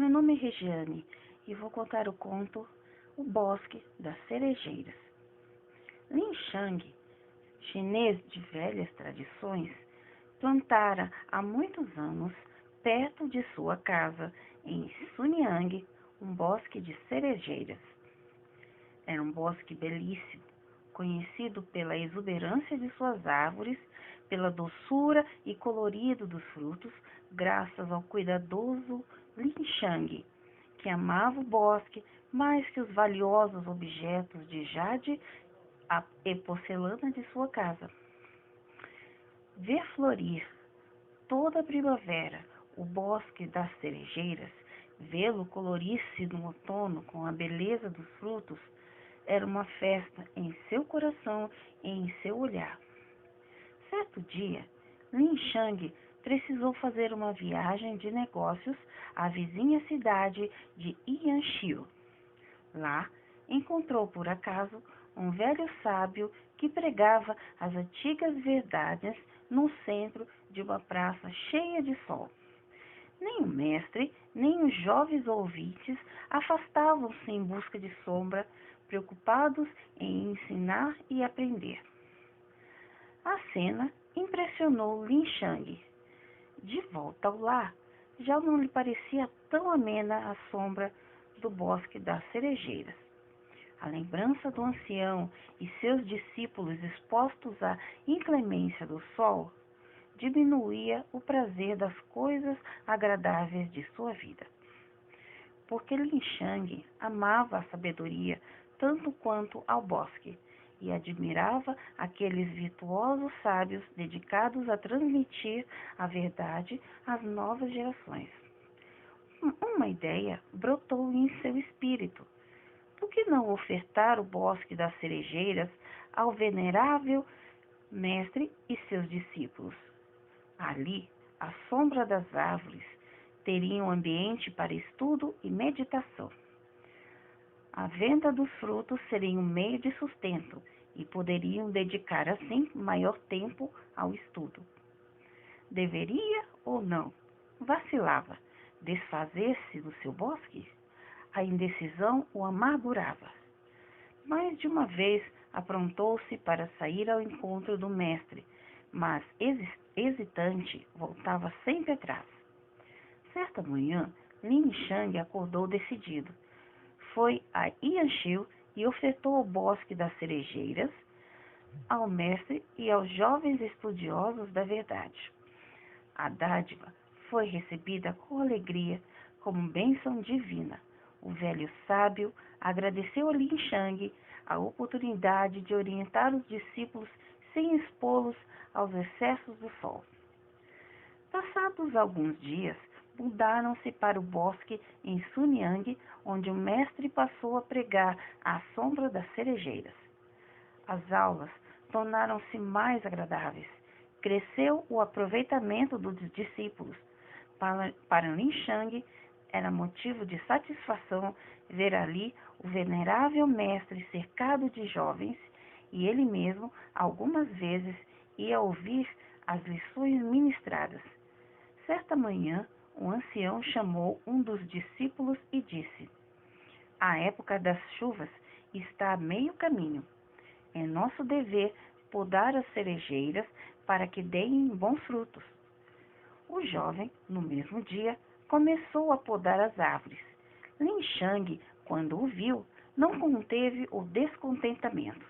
Meu nome é Regiane e vou contar o conto O Bosque das Cerejeiras. Lin Shang, chinês de velhas tradições, plantara há muitos anos, perto de sua casa, em Sunyang, um bosque de cerejeiras. Era um bosque belíssimo, conhecido pela exuberância de suas árvores, pela doçura e colorido dos frutos, graças ao cuidadoso Lin Shang, que amava o bosque mais que os valiosos objetos de jade e porcelana de sua casa. Ver florir toda a primavera o bosque das cerejeiras, vê-lo colorir-se no outono com a beleza dos frutos, era uma festa em seu coração e em seu olhar. Certo dia, Lin Shang precisou fazer uma viagem de negócios à vizinha cidade de Yanxiu. Lá, encontrou por acaso um velho sábio que pregava as antigas verdades no centro de uma praça cheia de sol. Nem o mestre, nem os jovens ouvintes afastavam-se em busca de sombra, preocupados em ensinar e aprender. A cena impressionou Lin Shang. De volta ao lar, já não lhe parecia tão amena a sombra do bosque das cerejeiras. A lembrança do ancião e seus discípulos expostos à inclemência do sol diminuía o prazer das coisas agradáveis de sua vida. Porque Lin Shang amava a sabedoria tanto quanto ao bosque e admirava aqueles virtuosos sábios dedicados a transmitir a verdade às novas gerações. Uma ideia brotou em seu espírito. Por que não ofertar o bosque das cerejeiras ao venerável mestre e seus discípulos? Ali, à sombra das árvores, teriam ambiente para estudo e meditação. A venda dos frutos seria um meio de sustento e poderiam dedicar assim maior tempo ao estudo. Deveria ou não? Vacilava. Desfazer-se do seu bosque? A indecisão o amargurava. Mais de uma vez aprontou-se para sair ao encontro do mestre, mas hesitante voltava sempre atrás. Certa manhã, Lin Shang acordou decidido. Foi a Yanxiu e ofertou o bosque das cerejeiras ao mestre e aos jovens estudiosos da verdade. A dádiva foi recebida com alegria como bênção divina. O velho sábio agradeceu a Lin Shang a oportunidade de orientar os discípulos sem expô-los aos excessos do sol. Passados alguns dias, mudaram-se para o bosque em Sunyang, onde o mestre passou a pregar à sombra das cerejeiras. As aulas tornaram-se mais agradáveis. Cresceu o aproveitamento dos discípulos. Para Lin Shang, era motivo de satisfação ver ali o venerável mestre cercado de jovens, e ele mesmo, algumas vezes, ia ouvir as lições ministradas. Certa manhã, o ancião chamou um dos discípulos e disse: A época das chuvas está a meio caminho. É nosso dever podar as cerejeiras para que deem bons frutos. O jovem, no mesmo dia, começou a podar as árvores. Lin Shang, quando o viu, não conteve o descontentamento.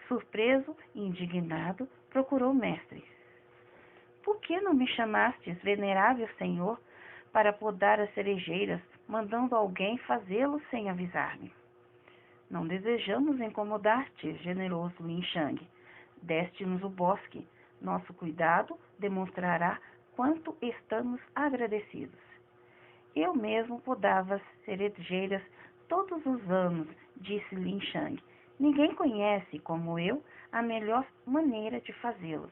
Surpreso e indignado, procurou o mestre. Por que não me chamastes, venerável senhor, para podar as cerejeiras, mandando alguém fazê-lo sem avisar-me? Não desejamos incomodar-te, generoso Lin Shang. Deste-nos o bosque. Nosso cuidado demonstrará quanto estamos agradecidos. Eu mesmo podava as cerejeiras todos os anos, disse Lin Shang. Ninguém conhece, como eu, a melhor maneira de fazê-lo.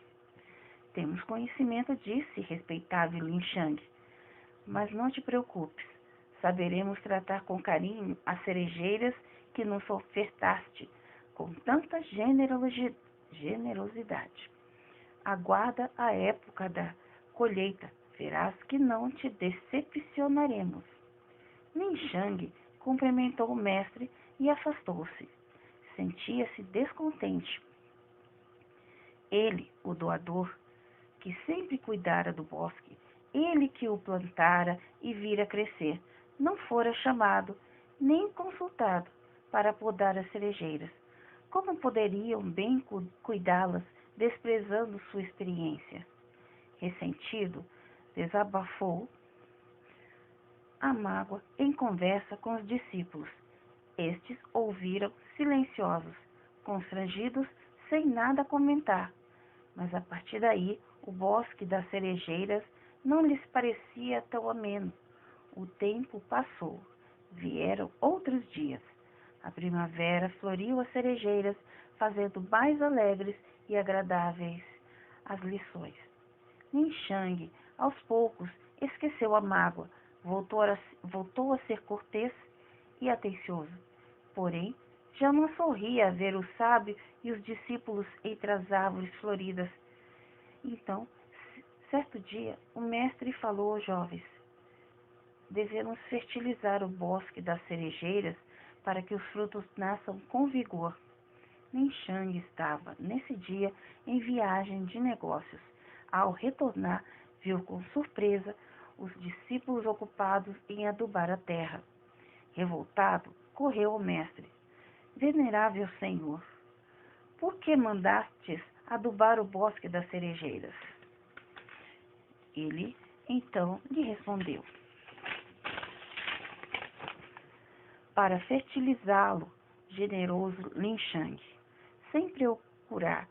Temos conhecimento disso, respeitável Lin Shang. Mas não te preocupes, saberemos tratar com carinho as cerejeiras que nos ofertaste com tanta generosidade. Aguarda a época da colheita, verás que não te decepcionaremos. Lin Shang cumprimentou o mestre e afastou-se. Sentia-se descontente. Ele, o doador, que sempre cuidara do bosque, ele que o plantara e vira crescer, não fora chamado, nem consultado para podar as cerejeiras. Como poderiam bem cuidá-las, desprezando sua experiência? Ressentido, desabafou a mágoa em conversa com os discípulos. Estes ouviram silenciosos, constrangidos, sem nada comentar. Mas a partir daí, o bosque das cerejeiras não lhes parecia tão ameno. O tempo passou. Vieram outros dias. A primavera floriu as cerejeiras, fazendo mais alegres e agradáveis as lições. Lin Shang, aos poucos, esqueceu a mágoa, voltou a ser cortês e atencioso. Porém, já não sorria a ver o sábio e os discípulos entre as árvores floridas. Então, certo dia, o mestre falou aos jovens: devemos fertilizar o bosque das cerejeiras para que os frutos nasçam com vigor. Lin Shang estava, nesse dia, em viagem de negócios. Ao retornar, viu com surpresa os discípulos ocupados em adubar a terra. Revoltado, correu ao mestre: venerável senhor, por que mandastes adubar o bosque das cerejeiras? Ele, então, lhe respondeu: para fertilizá-lo, generoso Lin Shang, sem procurar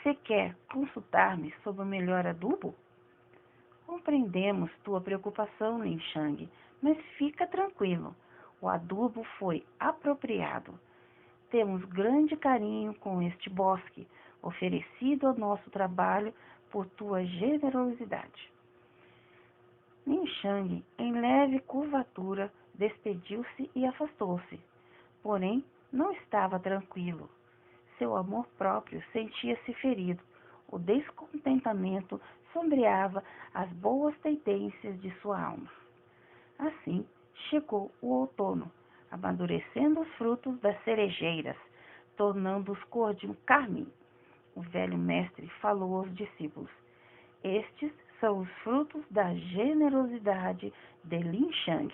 sequer consultar-me sobre o melhor adubo? Compreendemos tua preocupação, Lin Shang, mas fica tranquilo, o adubo foi apropriado. Temos grande carinho com este bosque, oferecido ao nosso trabalho por tua generosidade. Lin Shang, em leve curvatura, despediu-se e afastou-se. Porém, não estava tranquilo. Seu amor próprio sentia-se ferido. O descontentamento sombreava as boas tendências de sua alma. Assim, chegou o outono, amadurecendo os frutos das cerejeiras, tornando-os cor de carmim. O velho mestre falou aos discípulos: estes são os frutos da generosidade de Lin Shang,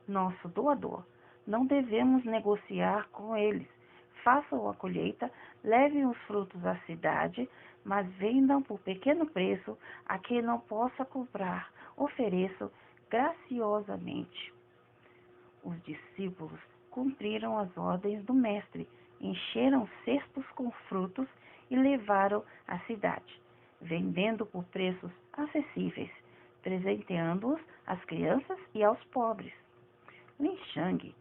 nosso doador. Não devemos negociar com eles. Façam a colheita, levem os frutos à cidade, mas vendam por pequeno preço a quem não possa comprar. Ofereçam graciosamente. Os discípulos cumpriram as ordens do mestre, encheram cestos com frutos e levaram à cidade, vendendo por preços acessíveis, presenteando-os às crianças e aos pobres. Lin Shang,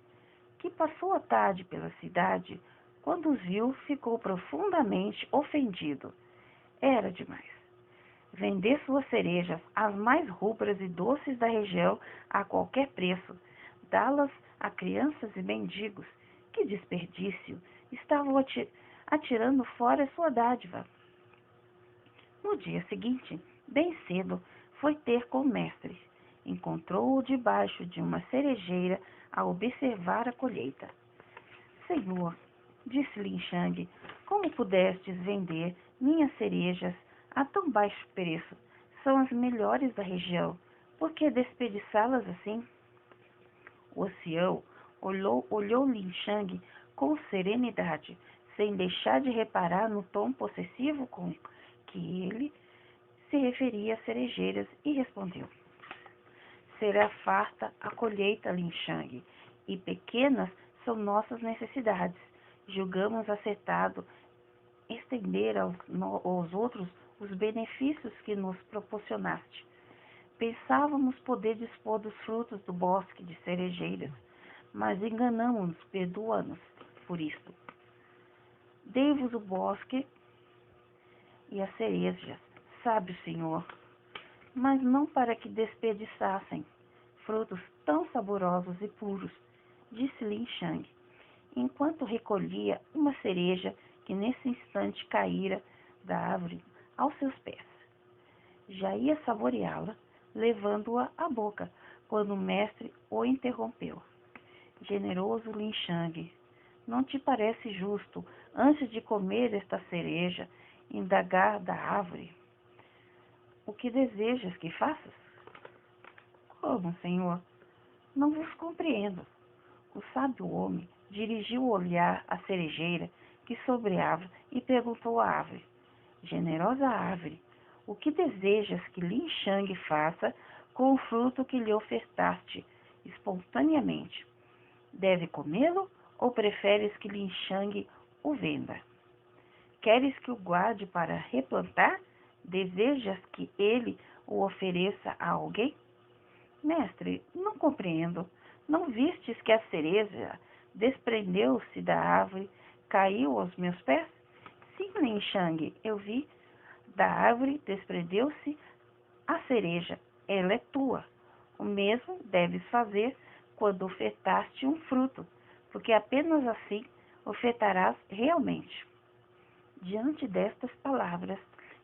que passou a tarde pela cidade, quando os viu, ficou profundamente ofendido. Era demais. Vender suas cerejas, as mais rubras e doces da região, a qualquer preço, dá-las a crianças e mendigos. Que desperdício! Estavam atirando fora sua dádiva. No dia seguinte, bem cedo, foi ter com o mestre. Encontrou-o debaixo de uma cerejeira a observar a colheita. Senhor, disse Lin Shang, como pudestes vender minhas cerejas a tão baixo preço? São as melhores da região. Por que desperdiçá-las assim? O ancião olhou Lin Shang com serenidade, sem deixar de reparar no tom possessivo com que ele se referia às cerejeiras, e respondeu: será farta a colheita, Lin Shang, e pequenas são nossas necessidades. Julgamos acertado estender aos outros os benefícios que nos proporcionaste. Pensávamos poder dispor dos frutos do bosque de cerejeiras, mas enganamos-nos, perdoa-nos por isto. Dei-vos o bosque e as cerejas, sabe o Senhor, mas não para que desperdiçassem frutos tão saborosos e puros, disse Lin Shang, enquanto recolhia uma cereja que nesse instante caíra da árvore aos seus pés. Já ia saboreá-la, levando-a à boca, quando o mestre o interrompeu. Generoso Lin Shang, não te parece justo, antes de comer esta cereja, indagar da árvore? O que desejas que faças? Como, senhor? Não vos compreendo. O sábio homem dirigiu o olhar à cerejeira que sobreava e perguntou à árvore: Generosa árvore, o que desejas que Lin Shang faça com o fruto que lhe ofertaste espontaneamente? Deve comê-lo ou preferes que Lin Shang o venda? Queres que o guarde para replantar? Desejas que ele o ofereça a alguém? Mestre, não compreendo. Não vistes que a cereja desprendeu-se da árvore, caiu aos meus pés? Sim, Lin Shang, eu vi. Da árvore desprendeu-se a cereja. Ela é tua. O mesmo deves fazer quando ofertaste um fruto, porque apenas assim ofertarás realmente. Diante destas palavras,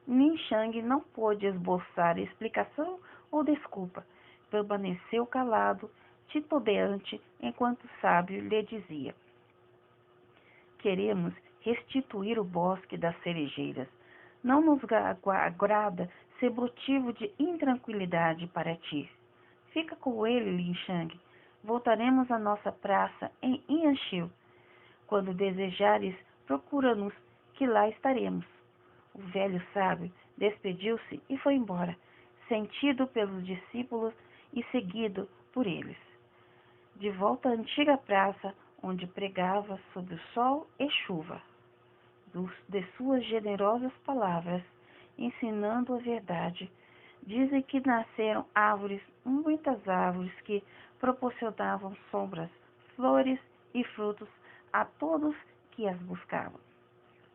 Lin Shang não pôde esboçar explicação ou desculpa. Permaneceu calado, titubeante, enquanto o sábio lhe dizia: Queremos restituir o bosque das cerejeiras. Não nos agrada ser motivo de intranquilidade para ti. Fica com ele, Lin Shang. Voltaremos à nossa praça em Yanxiu. Quando desejares, procura-nos, que lá estaremos. O velho sábio despediu-se e foi embora, sentido pelos discípulos e seguido por eles. De volta à antiga praça, onde pregava sob o sol e chuva, de suas generosas palavras, ensinando a verdade, dizem que nasceram árvores, muitas árvores que proporcionavam sombras, flores e frutos a todos que as buscavam.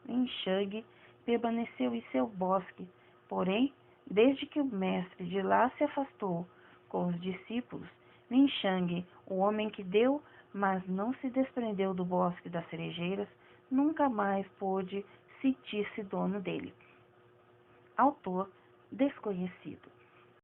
Lin Shang permaneceu em seu bosque, porém, desde que o mestre de lá se afastou com os discípulos, Lin Shang, o homem que deu, mas não se desprendeu do bosque das cerejeiras, nunca mais pôde sentir-se dono dele. Autor desconhecido.